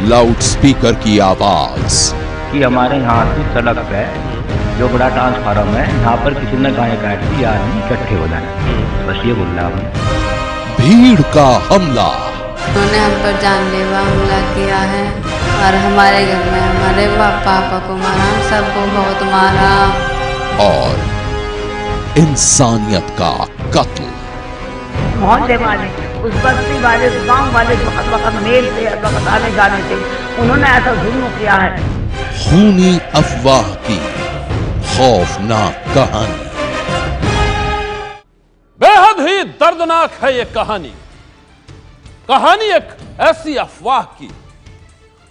Loud speaker की आवाज कि हमारे यहाँ की सड़क है जो बड़ा ट्रांसफार्म है, यहाँ पर किसी ने गाय काट दी, यार इकट्ठे हो जाए, बस ये बोल रहा हूँ। भीड़ का हमला। उन्होंने हम पर जानलेवा हमला किया है और हमारे घर में हमारे पापा को मारा, सबको बहुत मारा और इंसानियत का कत्ल। मोहल्ले वाले, उस बस्ती वाले, उस गाँव वाले जो वक्त मेल थे, वक्त आने जाने थे, उन्होंने ऐसा जुल्म किया है। खूनी अफवाह की खौफनाक कहानी। बेहद ही दर्दनाक है ये कहानी। कहानी एक ऐसी अफवाह की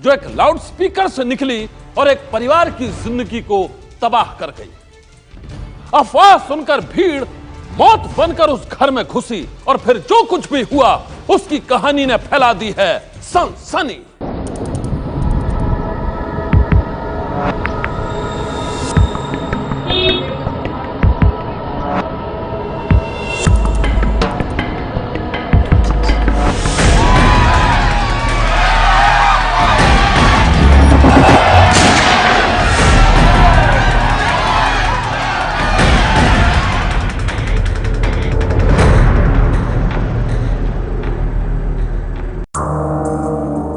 जो एक लाउड स्पीकर से निकली और एक परिवार की जिंदगी को तबाह कर गई। अफवाह सुनकर भीड़ मौत बनकर उस घर में घुसी और फिर जो कुछ भी हुआ उसकी कहानी ने फैला दी है सनसनी।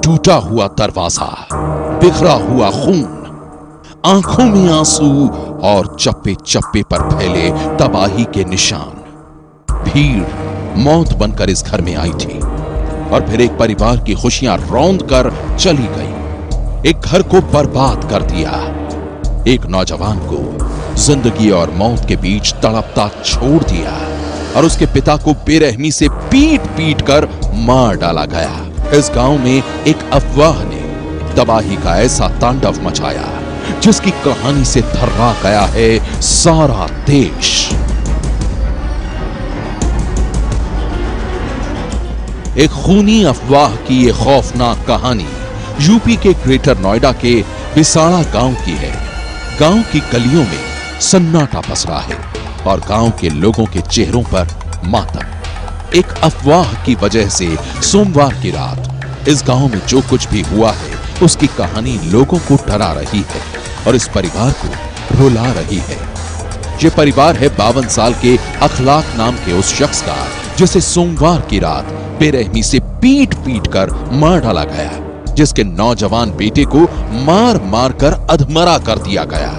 टूटा हुआ दरवाजा, बिखरा हुआ खून, आंखों में आंसू और चप्पे चप्पे पर फैले तबाही के निशान। भीड़ मौत बनकर इस घर में आई थी और फिर एक परिवार की खुशियां रौंद कर चली गई, एक घर को बर्बाद कर दिया, एक नौजवान को जिंदगी और मौत के बीच तड़पता छोड़ दिया और उसके पिता को बेरहमी से पीट पीट कर मार डाला गया। इस गांव में एक अफवाह ने तबाही का ऐसा तांडव मचाया जिसकी कहानी से थर्रा गया है सारा देश। एक खूनी अफवाह की यह खौफनाक कहानी यूपी के ग्रेटर नोएडा के बिसाड़ा गांव की है। गांव की गलियों में सन्नाटा पसरा है और गांव के लोगों के चेहरों पर मातम। एक अफवाह की वजह से सोमवार की रात इस गांव में जो कुछ भी हुआ है उसकी कहानी लोगों को डरा रही है और इस परिवार को रुला रही है। ये परिवार है 52 साल के अखलाक नाम के उस शख्स का जिसे सोमवार की रात बेरहमी से पीट पीट कर मार डाला गया, जिसके नौजवान बेटे को मार मार कर अधमरा कर दिया गया,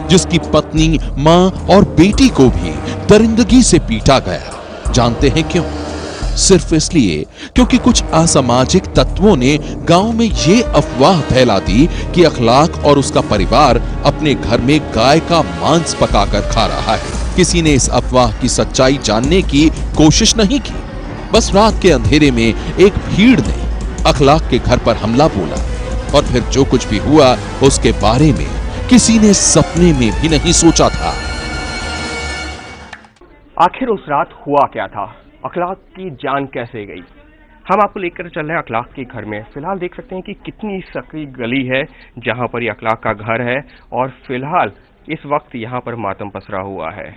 जिसकी पत्नी, मां और बेटी को भी दरिंदगी से पीटा गया। जानते हैं क्यों? सिर्फ इसलिए क्योंकि कुछ असामाजिक तत्वों ने गांव में ये अफवाह फैला दी कि अखलाक और उसका परिवार अपने घर में गाय का मांस पकाकर खा रहा है। किसी ने इस अफवाह की सच्चाई जानने की कोशिश नहीं की। बस रात के अंधेरे में एक भीड़ ने अखलाक के घर पर हमला बोला और फिर जो कुछ भी हुआ उसके बारे में किसी ने सपने में भी नहीं सोचा था। आखिर उस रात हुआ क्या था? अखलाक की जान कैसे गई? हम आपको लेकर चल रहे हैं अखलाक के घर में। फिलहाल देख सकते हैं कि कितनी सकरी गली है जहां पर ये अखलाक का घर है और फिलहाल इस वक्त यहां पर मातम पसरा हुआ है।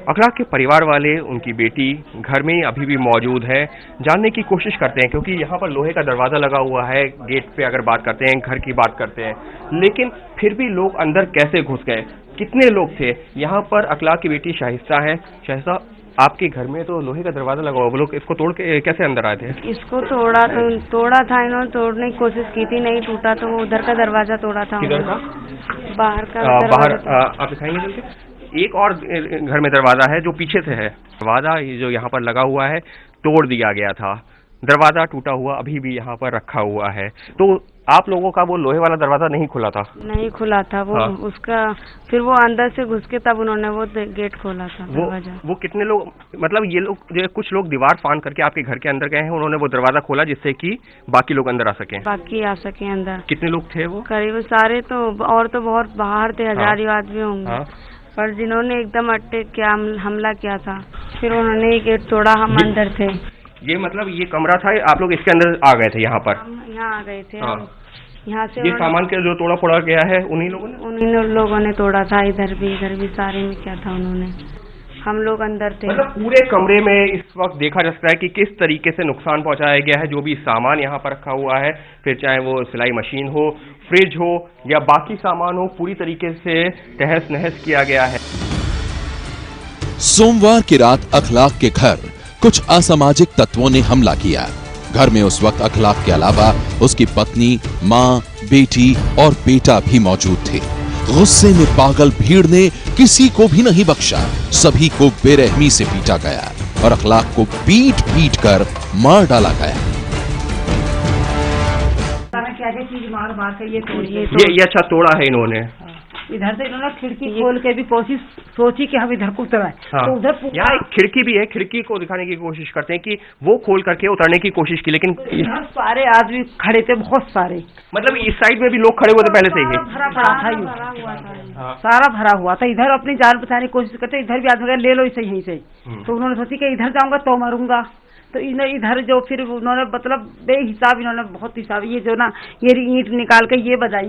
अखलाक के परिवार वाले, उनकी बेटी घर में अभी भी मौजूद है। जानने की कोशिश करते हैं क्योंकि यहाँ पर लोहे का दरवाज़ा लगा हुआ है। गेट पे अगर बात करते हैं, घर की बात करते हैं, लेकिन फिर भी लोग अंदर कैसे घुस गए? कितने लोग थे यहाँ पर? अखलाक की बेटी शाइस्ता है। शाइस्ता, आपके घर में तो लोहे का दरवाजा लगा हुआ, वो लोग इसको तोड़ के कैसे अंदर आए थे? इसको तोड़ा था, इन्होंने तोड़ने की कोशिश की थी, नहीं टूटा तो वो उधर का दरवाजा तोड़ा था। किधर का? बाहर का बाहर आप दिखाएंगे चल के? एक और घर में दरवाजा है जो पीछे से है। दरवाजा जो यहाँ पर लगा हुआ है तोड़ दिया गया था। दरवाजा टूटा हुआ अभी भी यहाँ पर रखा हुआ है। तो आप लोगों का वो लोहे वाला दरवाजा नहीं खुला था? नहीं खुला था वो। हाँ। उसका फिर वो अंदर से घुस के तब उन्होंने वो गेट खोला था। वो कितने लोग, मतलब ये लोग जो कुछ लोग दीवार फांद करके आपके घर के अंदर गए हैं, उन्होंने वो दरवाजा खोला जिससे कि बाकी लोग अंदर आ सके? बाकी आ सके अंदर। कितने लोग थे वो? करीब सारे तो, और तो बहुत बाहर थे, 1000 आदमी होंगे। हाँ। पर जिन्होंने एकदम अटैक किया, हमला किया था, फिर उन्होंने गेट तोड़ा, हम अंदर थे। ये मतलब ये कमरा था, आप लोग इसके अंदर आ गए थे? यहाँ पर यहाँ आ गए थे। हाँ। यहाँ से ये सामान के जो तोड़ा फोड़ा गया है उन्हीं लोगों ने तोड़ा था। इधर भी सारे में क्या था उन्होंने। हम लोग अंदर थे। मतलब पूरे कमरे में इस वक्त देखा जा सकता है कि किस तरीके से नुकसान पहुंचाया गया है। जो भी सामान यहाँ पर रखा हुआ है, फिर चाहे वो सिलाई मशीन हो, फ्रिज हो या बाकी सामान हो, पूरी तरीके से तहस नहस किया गया है। सोमवार की रात अखलाक के घर कुछ असामाजिक तत्वों ने हमला किया। घर में उस वक्त अखलाक के अलावा उसकी पत्नी, मां, बेटी और बेटा भी मौजूद थे। गुस्से में पागल भीड़ ने किसी को भी नहीं बख्शा। सभी को बेरहमी से पीटा गया और अखलाक को पीट पीट कर मार डाला गया। क्या चीज मार मार के ये अच्छा तोड़ा है इन्होंने। इधर से इन्होंने खिड़की खोल के भी कोशिश सोची कि हम इधर को उतराएं। हाँ। तो उधर यहाँ एक खिड़की भी है, खिड़की को दिखाने की कोशिश करते हैं कि वो खोल करके उतरने की कोशिश की, लेकिन इधर सारे आदमी खड़े थे, बहुत सारे। मतलब इस साइड में भी लोग खड़े हुए थे पहले से ही। भरा पड़ा था ये, सारा भरा हुआ था। इधर अपनी जान बचाने की कोशिश करते, इधर भी आदमी ले लो इसे यहीं से। तो उन्होंने सोची कि इधर जाऊंगा तो मरूंगा, तो इधर जो फिर उन्होंने मतलब बेहिसाब, इन्होंने बहुत हिसाब, ये जो ना ये ईंट निकाल के ये बजाई।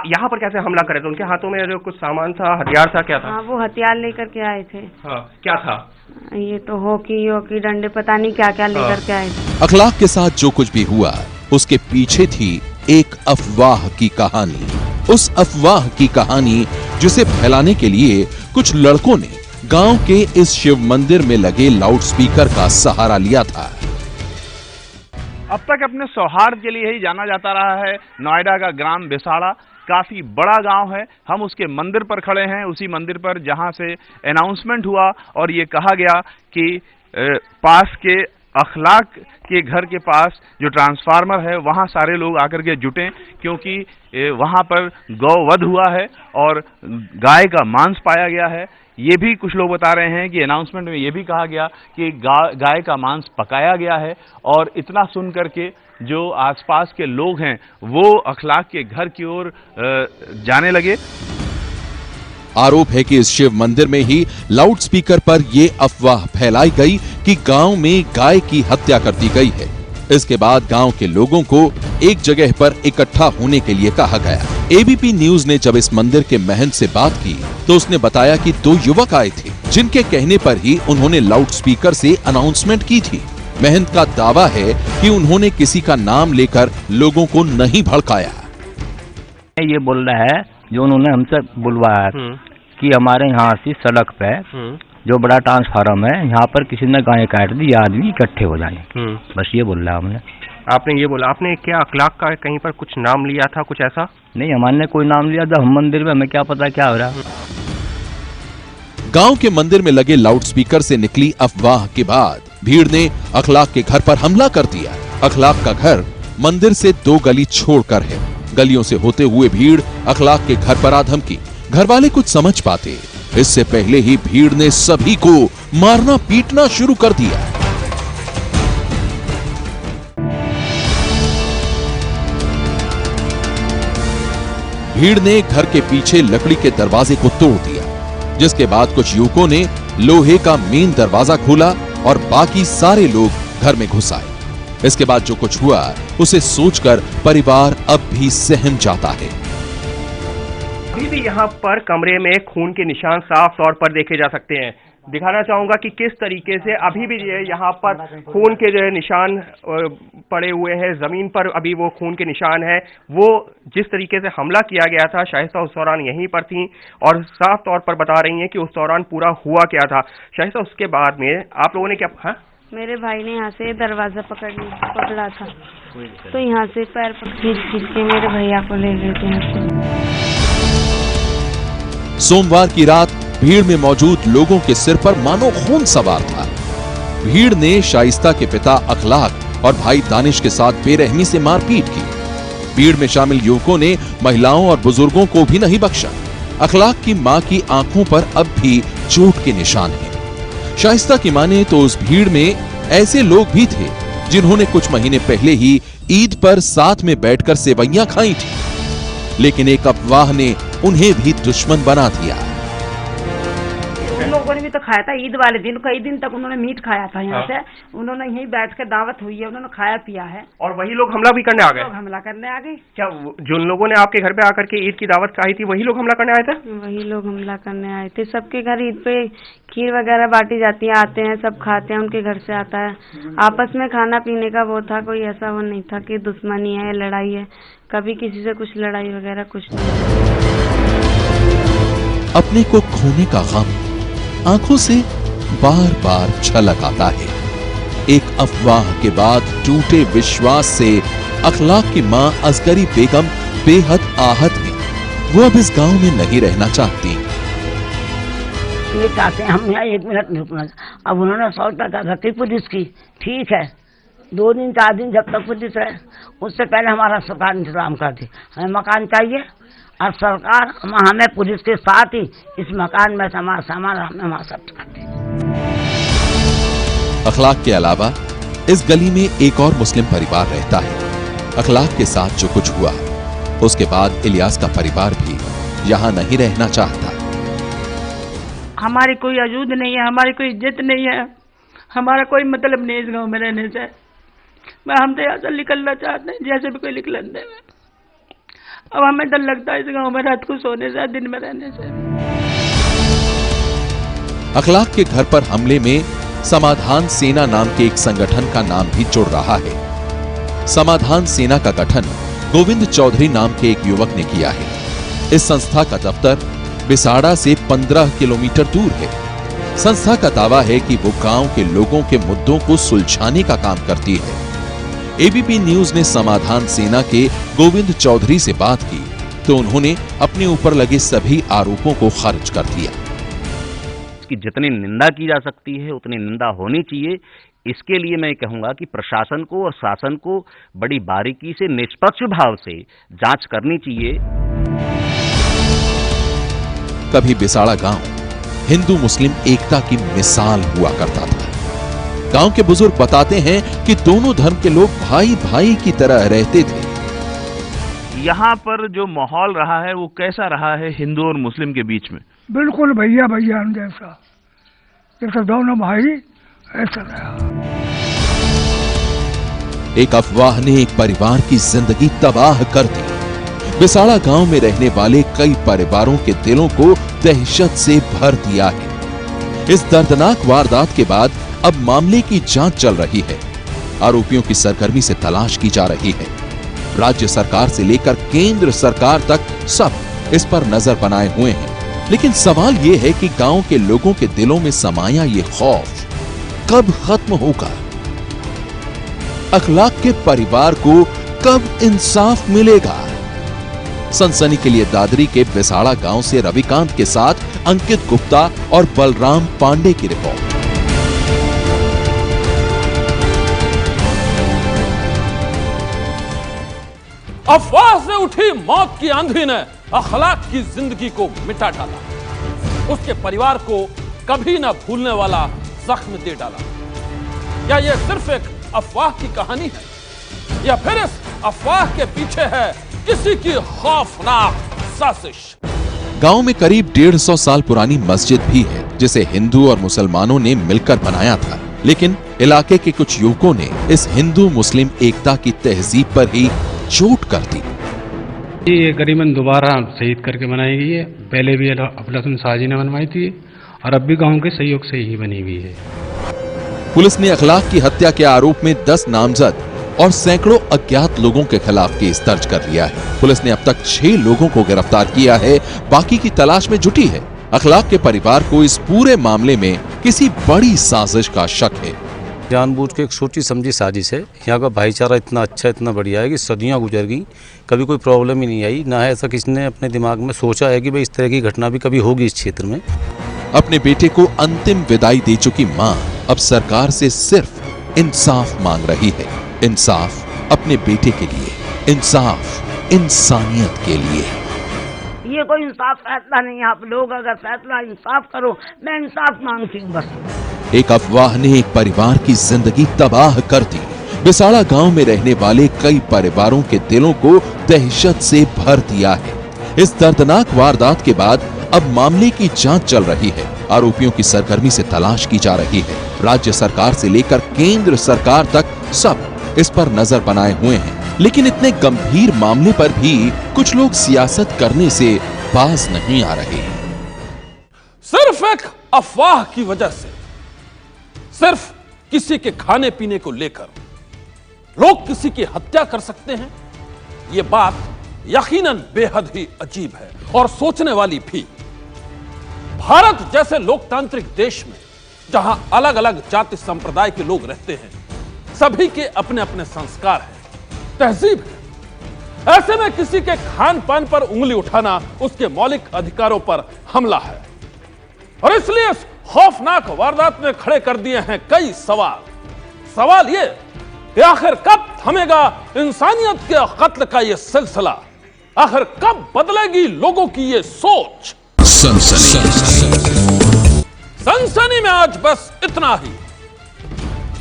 यहाँ पर कैसे हमला करे थे? उनके हाथों में जो कुछ सामान था, हथियार था, क्या था? हाँ, वो हथियार लेकर के आए थे। हाँ, क्या था? ये तो हॉकी डंडे, पता नहीं क्या क्या लेकर के आए थे। अखलाक के साथ जो कुछ भी हुआ उसके पीछे थी एक अफवाह की कहानी। उस अफवाह की कहानी जिसे फैलाने के लिए कुछ लड़कों ने गांव के इस शिव मंदिर में लगे लाउडस्पीकर का सहारा लिया था। अब तक अपने सौहार्द के लिए ही जाना जाता रहा है नोएडा का ग्राम बिसाड़ा। काफी बड़ा गांव है। हम उसके मंदिर पर खड़े हैं, उसी मंदिर पर जहां से अनाउंसमेंट हुआ और ये कहा गया कि पास के अखलाक के घर के पास जो ट्रांसफार्मर है वहां सारे लोग आकर के जुटें, क्योंकि वहां पर गौवध हुआ है और गाय का मांस पाया गया है। ये भी कुछ लोग बता रहे हैं कि अनाउंसमेंट में ये भी कहा गया कि गाय का मांस पकाया गया है। और इतना सुन करके जो आसपास के लोग हैं वो अखलाक के घर की ओर जाने लगे। आरोप है कि इस शिव मंदिर में ही लाउडस्पीकर पर यह अफवाह फैलाई गई कि गांव में गाय की हत्या कर दी गई है। इसके बाद गांव के लोगों को एक जगह पर इकट्ठा होने के लिए कहा गया। एबीपी न्यूज ने जब इस मंदिर के महंत से बात की तो उसने बताया कि 2 युवक आए थे, जिनके कहने पर ही उन्होंने लाउडस्पीकर से अनाउंसमेंट की थी। महंत का दावा है कि उन्होंने किसी का नाम लेकर लोगों को नहीं भड़काया। ये बोल रहा है जो उन्होंने हमसे बुलवाया कि हमारे यहाँ से सड़क पे जो बड़ा ट्रांसफार्मर है यहाँ पर किसी ने गाय काट दी, आदमी इकट्ठे हो जाए। बस ये बोल रहा हमने। आपने ये बोला? आपने क्या अखलाक का कहीं पर कुछ नाम लिया था, कुछ ऐसा? नहीं, हमारे कोई नाम लिया था। हम मंदिर में, हमें क्या पता क्या हो रहा। गांव के मंदिर में लगे लाउडस्पीकर से निकली अफवाह के बाद भीड़ ने अखलाक के घर पर हमला कर दिया। अखलाक का घर मंदिर से 2 गली छोड़कर है। गलियों से होते हुए भीड़ अखलाक के घर पर आ धमकी। घर वाले कुछ समझ पाते इससे पहले ही भीड़ ने सभी को मारना पीटना शुरू कर दिया। भीड़ ने घर के पीछे लकड़ी के दरवाजे को तोड़ दिया, जिसके बाद कुछ युवकों ने लोहे का मेन दरवाजा खोला और बाकी सारे लोग घर में घुस आए। इसके बाद जो कुछ हुआ उसे सोचकर परिवार अब भी सहम जाता है। अभी भी यहाँ पर कमरे में खून के निशान साफ तौर पर देखे जा सकते हैं। दिखाना चाहूंगा कि किस तरीके से अभी भी यहाँ पर खून के जो निशान पड़े हुए हैं जमीन पर, अभी वो खून के निशान है। वो जिस तरीके से हमला किया गया था, शाइस्ता उस दौरान यहीं पर थी और साफ तौर पर बता रही हैं कि उस दौरान पूरा हुआ क्या था। शाइस्ता, उसके बाद में आप लोगों ने क्या? हाँ, मेरे भाई ने यहाँ से दरवाजा पकड़ा था, तो यहाँ से पैर खींच के मेरे भैया को ले गए थे यहाँ से। सोमवार की रात भीड़ में मौजूद लोगों के सिर पर मानो खून सवार था। भीड़ ने शाइस्ता के पिता अखलाक और भाई दानिश के साथ बेरहमी से मारपीट की। भीड़ में शामिल युवकों ने महिलाओं और बुजुर्गों को भी नहीं बख्शा। अखलाक की मां की आंखों पर अब भी चोट के निशान हैं। शाइस्ता की माने तो उस भीड़ में ऐसे लोग भी थे जिन्होंने कुछ महीने पहले ही ईद पर साथ में बैठकर सेवैयां खाई थी, लेकिन एक अफवाह ने उन्हें भी दुश्मन बना दिया। उन लोगों ने भी तो खाया था ईद वाले दिन, कई दिन तक उन्होंने मीट खाया था यहाँ से, उन्होंने यहीं बैठ के दावत हुई है, उन्होंने खाया पिया है। और वही लोग हमला भी करने आ गए? हमला करने आ गए। क्या जिन लोगों ने आपके घर पे आकर के ईद की दावत खाई थी वही लोग हमला करने आए थे? वही लोग हमला करने आए थे। सबके घर ईद पे खीर वगैरह बांटी जाती है, आते हैं सब खाते हैं, उनके घर से आता है। आपस में खाना पीने का वो था, कोई ऐसा वो नहीं था कि दुश्मनी है, लड़ाई है, कभी किसी से कुछ लड़ाई वगैरह कुछ नहीं। अपने को खोने का गम आंखों से बार बार छलक आता है। एक अफवाह के बाद टूटे विश्वास से अखलाक की मां असगरी बेगम बेहद आहत है। वो अब इस गांव में नहीं रहना चाहती। ये चाहते हैं हम यहाँ 1 मिनट रुकना। अब उन्होंने 100% रखी पुलिस की, ठीक है, 2 दिन 4 दिन जब तक पुलिस है, उससे पहले हमारा सरकार इंतजाम कर दी। हमें मकान चाहिए और सरकार हमें पुलिस के साथ ही इस मकान में सामान हमें वहाँ सब करती। अखलाक के अलावा इस गली में एक और मुस्लिम परिवार रहता है। अखलाक के साथ जो कुछ हुआ उसके बाद इलियास का परिवार भी यहाँ नहीं रहना चाहता। हमारी कोई वजूद नहीं है, हमारी कोई इज्जत नहीं है, हमारा कोई मतलब नहीं इस गांव में रहने से। हम तो यहाँ से निकलना चाहते हैं, जैसे भी कोई निकलन दे। अब हमें डर लगता है इस गांव में रात को सोने से, दिन में रहने से। अखलाक के घर पर हमले में समाधान सेना नाम के एक संगठन का नाम भी जुड़ रहा है। समाधान सेना का गठन गोविंद चौधरी नाम के एक युवक ने किया है। इस संस्था का दफ्तर बिसाड़ा से 15 किलोमीटर दूर है। संस्था का दावा है कि वो गांव के लोगों के मुद्दों को सुलझाने का काम करती है। एबीपी न्यूज ने समाधान सेना के गोविंद चौधरी से बात की तो उन्होंने अपने ऊपर लगे सभी आरोपों को खारिज कर दिया। इसकी जितनी निंदा की जा सकती है उतनी निंदा होनी चाहिए। इसके लिए मैं कहूंगा कि प्रशासन को और शासन को बड़ी बारीकी से, निष्पक्ष भाव से जांच करनी चाहिए। कभी बिसाड़ा गांव हिंदू मुस्लिम एकता की मिसाल हुआ करता था। गांव के बुजुर्ग बताते हैं कि दोनों धर्म के लोग भाई भाई की तरह रहते थे। यहाँ पर जो माहौल रहा है वो कैसा रहा है हिंदू और मुस्लिम के बीच में? बिल्कुल भैया जैसा दोनों भाई ऐसा रहा। एक अफवाह ने एक परिवार की जिंदगी तबाह कर दी। बिसाड़ा गांव में रहने वाले कई परिवारों के दिलों को दहशत से भर दिया है। इस दर्दनाक वारदात के बाद अब मामले की जांच चल रही है। आरोपियों की सरगर्मी से तलाश की जा रही है। राज्य सरकार से लेकर केंद्र सरकार तक सब इस पर नजर बनाए हुए हैं। लेकिन सवाल यह है कि गांव के लोगों के दिलों में समाया ये खौफ कब खत्म होगा? अखलाक के परिवार को कब इंसाफ मिलेगा? सनसनी के लिए दादरी के बिसाड़ा गांव से रविकांत के साथ अंकित गुप्ता और बलराम पांडे की रिपोर्ट। अफवाह से उठी मौत की आंधी ने अखलाक की जिंदगी को मिटा डाला। उसके परिवार को कभी ना भूलने वाला जख्म दे डाला। क्या यह सिर्फ एक अफवाह की कहानी है या फिर इस अफवाह के पीछे है किसी की खौफनाक साजिश? गांव में करीब 150 साल पुरानी मस्जिद भी है जिसे हिंदू और मुसलमानों ने मिलकर बनाया था। लेकिन इलाके के कुछ युवकों ने इस हिंदू मुस्लिम एकता की तहजीब पर ही चोट कर दी। ये करीबन दोबारा शहीद करके बनाई गई है। पहले भी अफलातुन साजी ने बनवाई थी और अब भी गांव के सहयोग से ही बनी हुई है। पुलिस ने अखलाक की हत्या के आरोप में 10 नामजद और सैकड़ों अज्ञात लोगों के खिलाफ केस दर्ज कर लिया है। पुलिस ने अब तक 6 लोगों को गिरफ्तार किया है, बाकी की तलाश में जुटी है। अखलाक के परिवार को इस पूरे मामले में किसी बड़ी साजिश का शक है। जानबूझ के एक सोची समझी साजिश है। यहाँ का भाईचारा इतना अच्छा, इतना बढ़िया है कि सदियां गुजर गई, कभी कोई प्रॉब्लम ही नहीं आई। ना है ऐसा किसी ने अपने दिमाग में सोचा है कि भाई इस तरह की घटना भी कभी होगी इस क्षेत्र में। अपने बेटे को अंतिम विदाई दे चुकी मां अब सरकार से सिर्फ इंसाफ मांग रही है। इंसाफ अपने बेटे के लिए, इंसाफ इंसानियत के लिए। ये कोई इंसाफ फैसला नहीं। आप लोग अगर फैसला इंसाफ करो, मैं इंसाफ मांगती हूँ बस। एक अफवाह ने एक परिवार की जिंदगी तबाह कर दी। बिसाड़ा गांव में रहने वाले कई परिवारों के दिलों को दहशत से भर दिया है। इस दर्दनाक वारदात के बाद अब मामले की जांच चल रही है। आरोपियों की सरगर्मी से तलाश की जा रही है। राज्य सरकार से लेकर केंद्र सरकार तक सब इस पर नजर बनाए हुए हैं। लेकिन इतने गंभीर मामले पर भी कुछ लोग सियासत करने से बाज नहीं आ रहे। सिर्फ एक अफवाह की वजह से, सिर्फ किसी के खाने पीने को लेकर लोग किसी की हत्या कर सकते हैं, यह बात यकीनन बेहद ही अजीब है और सोचने वाली भी। भारत जैसे लोकतांत्रिक देश में जहां अलग अलग जाति संप्रदाय के लोग रहते हैं, सभी के अपने अपने संस्कार हैं, तहजीब है। ऐसे में किसी के खान पान पर उंगली उठाना उसके मौलिक अधिकारों पर हमला है। और इसलिए इस खौफनाक वारदात ने खड़े कर दिए हैं कई सवाल। सवाल ये कि आखिर कब थमेगा इंसानियत के कत्ल का यह सिलसिला? आखिर कब बदलेगी लोगों की ये सोच? सनसनी में आज बस इतना ही।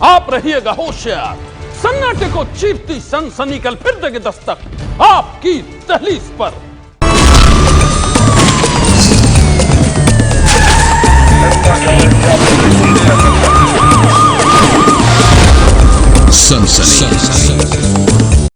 आप रहिएगा होशियार। सन्नाटे को चीरती सनसनी कल फिर देगी दस्तक आपकी दहलीज पर। सनसनी।